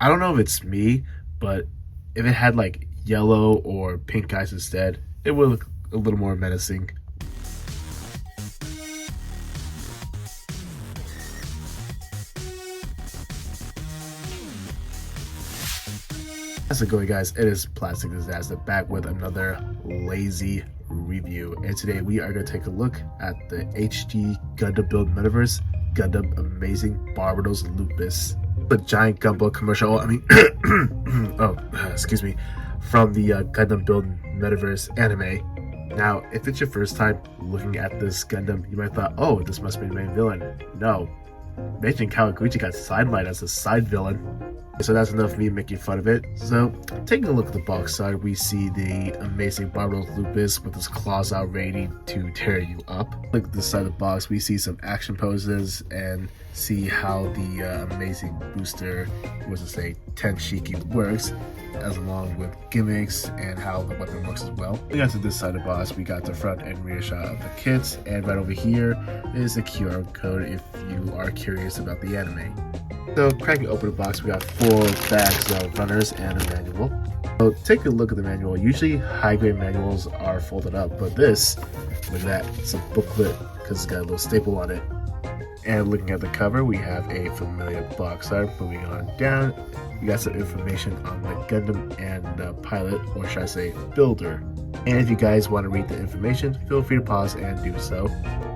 I don't know if it's me, but if it had like yellow or pink eyes instead, it would look a little more menacing. How's it going, guys? It is Plastic Disasta back with another lazy review, and today we are going to take a look at the HD Gundam build Metaverse Gundam Amazing Barbatos Lupus. The giant Gundam commercial, oh, excuse me, from the Gundam build Metaverse anime. Now, if it's your first time looking at this Gundam, you might have thought, oh, this must be the main villain. No, Meijin Kawaguchi got sidelined as a side villain. So that's enough of me making fun of it. So, taking a look at the box side, we see the amazing Barbatos Lupus with his claws out ready to tear you up. Look at the side of the box, we see some action poses and see how the amazing booster, Tenshiki works, as along with gimmicks and how the weapon works as well. We got to this side of the box, we got the front and rear shot of the kits, and right over here is a QR code if you are curious about the anime. So, cracking open the box, we got 4 bags of runners and a manual. So, take a look at the manual. Usually, high-grade manuals are folded up, but this, look at that, it's a booklet because it's got a little staple on it. And looking at the cover, we have a familiar box art. Moving on down, we got some information on the Gundam and the pilot, or should I say, builder. And if you guys want to read the information, feel free to pause and do so.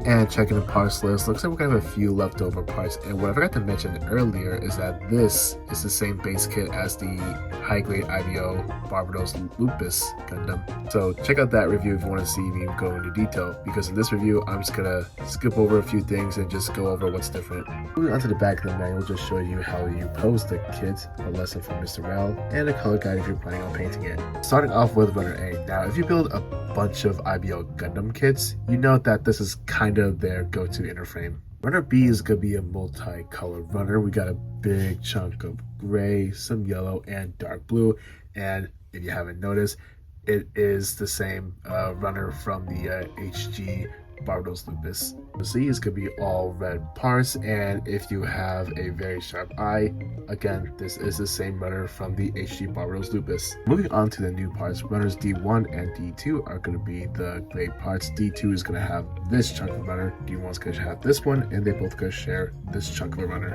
And checking the parts list, looks like we're gonna have a few leftover parts. And what I forgot to mention earlier is that this is the same base kit as the high-grade IBO Barbatos Lupus Gundam. So check out that review if you want to see me go into detail, because in this review I'm just gonna skip over a few things and just go over what's different. Moving on to the back of the manual, just show you how you pose the kit, a lesson from Mr. Rao, and a color guide if you're planning on painting it. Starting off with runner A. Now, if you build a bunch of IBO Gundam kits, you know that this is kind of their go-to inner frame. Runner B is going to be a multi-colored runner. We got a big chunk of gray, some yellow, and dark blue. And if you haven't noticed, it is the same runner from the HG Barbatos Lupus. The C is going to be all red parts, and if you have a very sharp eye, again, this is the same runner from the HG Barbatos Lupus. Moving on to the new parts, runners D1 and D2 are going to be the gray parts. D2 is going to have this chunk of runner, D1 is going to have this one, and they both going to share this chunk of a runner.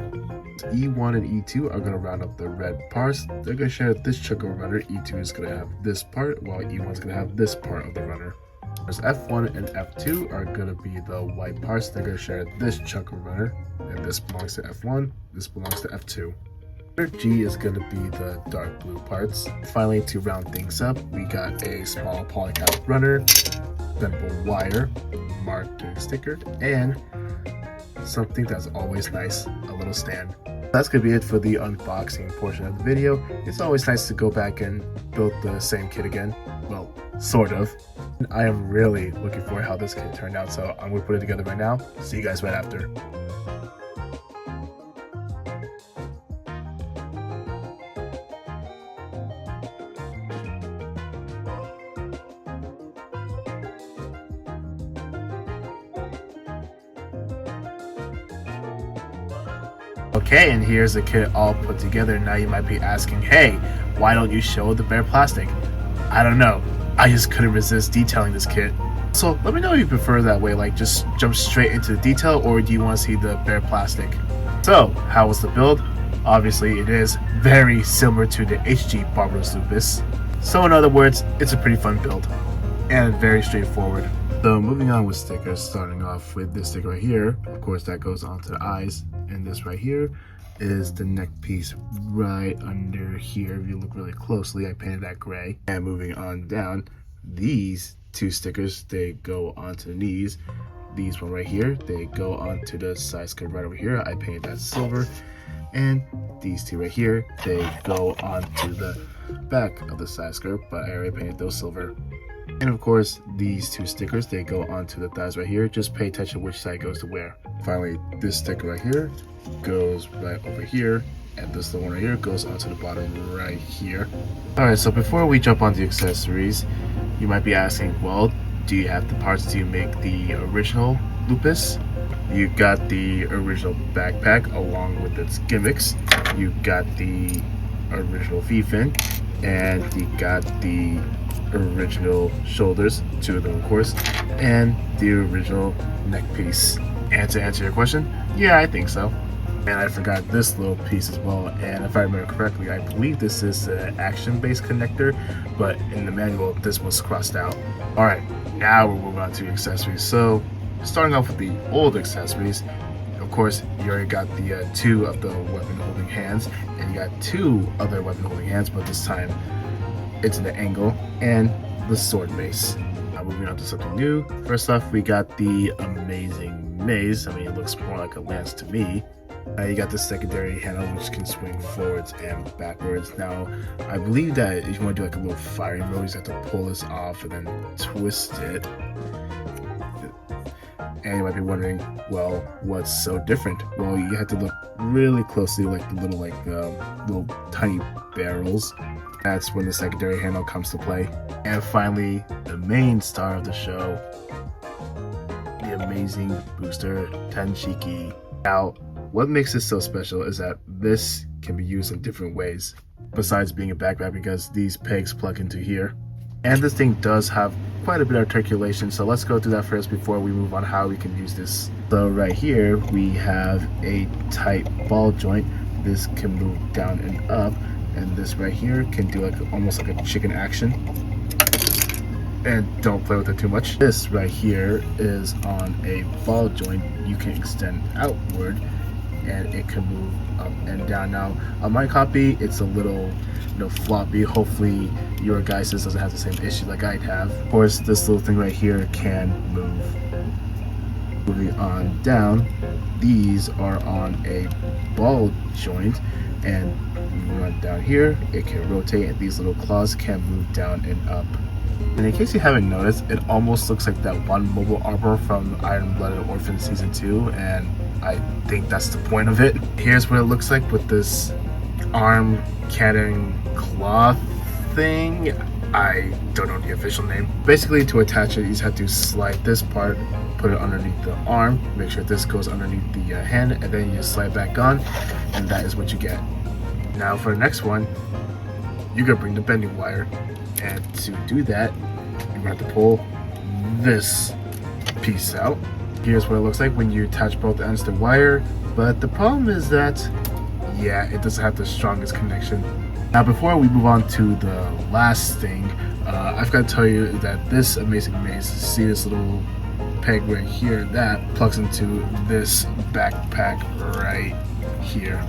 E1 and E2 are going to round up the red parts. They're going to share this chunk of a runner. E2 is going to have this part, while E1 is going to have this part of the runner. F1 and F2 are going to be the white parts. They're going to share this chunk of runner, and this belongs to F1, this belongs to F2. Runner G is going to be the dark blue parts. Finally, to round things up, we got a small polycount runner, bendable wire, marking sticker, and something that's always nice, a little stand. That's going to be it for the unboxing portion of the video. It's always nice to go back and build the same kit again. Well, sort of. I am really looking forward to how this kit turned out, so I'm going to put it together right now. See you guys right after. Okay, and here's the kit all put together. Now you might be asking, hey, why don't you show the bare plastic? I don't know. I just couldn't resist detailing this kit. So let me know if you prefer that way, like just jump straight into the detail, or do you want to see the bare plastic? So, how was the build? Obviously, it is very similar to the HG Barbatos Lupus. So in other words, it's a pretty fun build, and very straightforward. So moving on with stickers, starting off with this sticker right here. Of course, that goes onto the eyes, and this right here is the neck piece right under here. If you look really closely, I painted that gray. And moving on down, these 2 stickers, they go onto the knees. These one right here, they go onto the side skirt right over here. I painted that silver. And these 2 right here, they go onto the back of the side skirt, but I already painted those silver. And of course, these 2 stickers, they go onto the thighs right here. Just pay attention which side goes to where. Finally, this sticker right here goes right over here, and this little one right here goes onto the bottom right here. Alright, so before we jump on the accessories, you might be asking, well, do you have the parts to make the original Lupus? You got the original backpack along with its gimmicks. You got the original V-fin, and you got the original shoulders, 2 of them of course, and the original neck piece. And to answer your question, yeah, I think so. And I forgot this little piece as well, and if I remember correctly, I believe this is an action-based connector, but in the manual this was crossed out. Alright, now we're moving on to accessories. So starting off with the old accessories, of course you already got the 2 of the weapon holding hands, and you got 2 other weapon holding hands, but this time it's an angle, and the sword base. Now moving on to something new. First off, we got the amazing maze. I mean, it looks more like a lance to me. You got the secondary handle, which can swing forwards and backwards. Now, I believe that if you want to do like a little firing mode, you have to pull this off and then twist it. And you might be wondering, well, what's so different? Well, you have to look really closely, like the little tiny barrels. That's when the secondary handle comes to play. And finally, the main star of the show, the amazing booster Tenshiki. Now, what makes this so special is that this can be used in different ways, besides being a backpack, because these pegs plug into here. And this thing does have quite a bit of articulation, so let's go through that first before we move on how we can use this. So right here, we have a tight ball joint. This can move down and up, and this right here can do like almost like a chicken action. And don't play with it too much. This right here is on a ball joint. You can extend outward, and it can move up and down. Now on my copy it's a little floppy. Hopefully your guys' doesn't have the same issue like I'd have. Of course, this little thing right here can move. Moving on down, these are on a ball joint, and moving on down here it can rotate, and these little claws can move down and up. And in case you haven't noticed, it almost looks like that one mobile armor from Iron Blooded Orphan Season 2, and I think that's the point of it. Here's what it looks like with this arm cannon claw thing. I don't know the official name. Basically, to attach it, you just have to slide this part, put it underneath the arm, make sure this goes underneath the hand, and then you just slide back on, and that is what you get. Now for the next one, you're gonna bring the bending wire, and to do that, you're gonna have to pull this piece out. Here's what it looks like when you attach both ends to the wire, but the problem is that, yeah, it doesn't have the strongest connection. Now before we move on to the last thing, I've got to tell you that this amazing maze, see this little peg right here, that plugs into this backpack right here,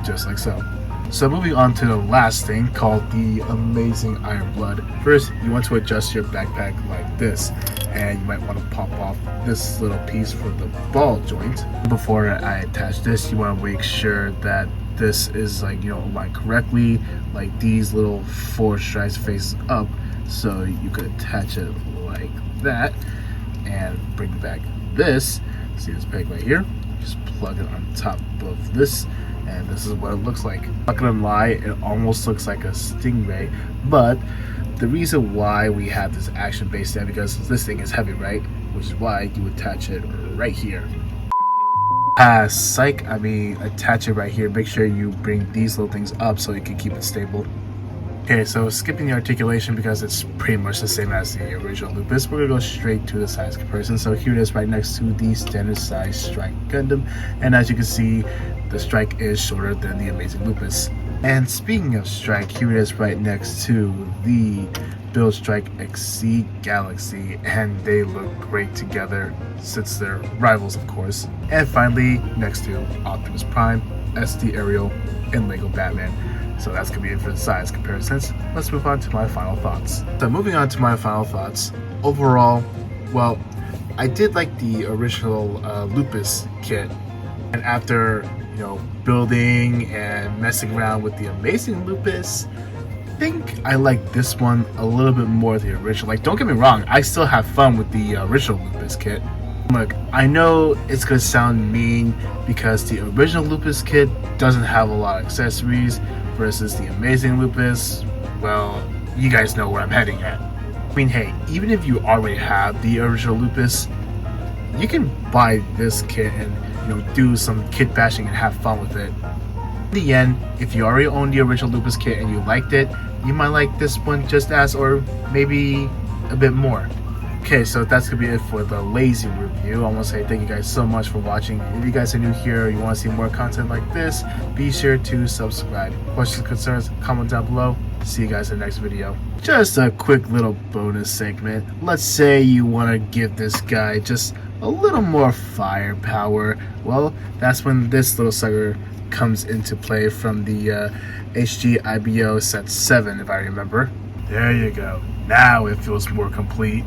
just like so. So moving on to the last thing, called the amazing Iron Blood. First, you want to adjust your backpack like this, and you might want to pop off this little piece for the ball joint. Before I attach this, you want to make sure that this is aligned correctly, like these little 4 stripes face up, so you could attach it like that and bring back this. See this peg right here? Just plug it on top of this, and this is what it looks like. Not gonna lie, it almost looks like a stingray, but the reason why we have this action base stand, because this thing is heavy, right? Which is why you attach it right here. Psych, I mean attach it right here. Make sure you bring these little things up so you can keep it stable. Okay, so skipping the articulation because it's pretty much the same as the original Lupus, we're gonna go straight to the size comparison. So here it is right next to the standard size Strike Gundam, and as you can see, the Strike is shorter than the amazing Lupus. And speaking of Strike, here it is right next to the Build Strike XC Galaxy, and they look great together since they're rivals, of course. And finally, next to Optimus Prime, SD Ariel, and Lego Batman. So that's gonna be it for the size comparisons. Let's move on to my final thoughts. So moving on to my final thoughts, overall, well, I did like the original Lupus kit, and after building and messing around with the amazing Lupus, I think I like this one a little bit more than the original. Like, don't get me wrong, I still have fun with the original Lupus kit. Look, I know it's gonna sound mean because the original Lupus kit doesn't have a lot of accessories versus the amazing Lupus. Well, you guys know where I'm heading at. I mean, hey, even if you already have the original Lupus, you can buy this kit and do some kit bashing and have fun with it. In the end, if you already own the original Lupus kit and you liked it, you might like this one just as, or maybe a bit more. Okay, so that's gonna be it for the lazy review. I want to say thank you guys so much for watching. If you guys are new here, you want to see more content like this, be sure to subscribe. Questions, concerns, comment down below. See you guys in the next video. Just a quick little bonus segment. Let's say you want to give this guy just a little more firepower. Well, that's when this little sucker comes into play from the HG IBO set 7, if I remember. There you go. Now it feels more complete.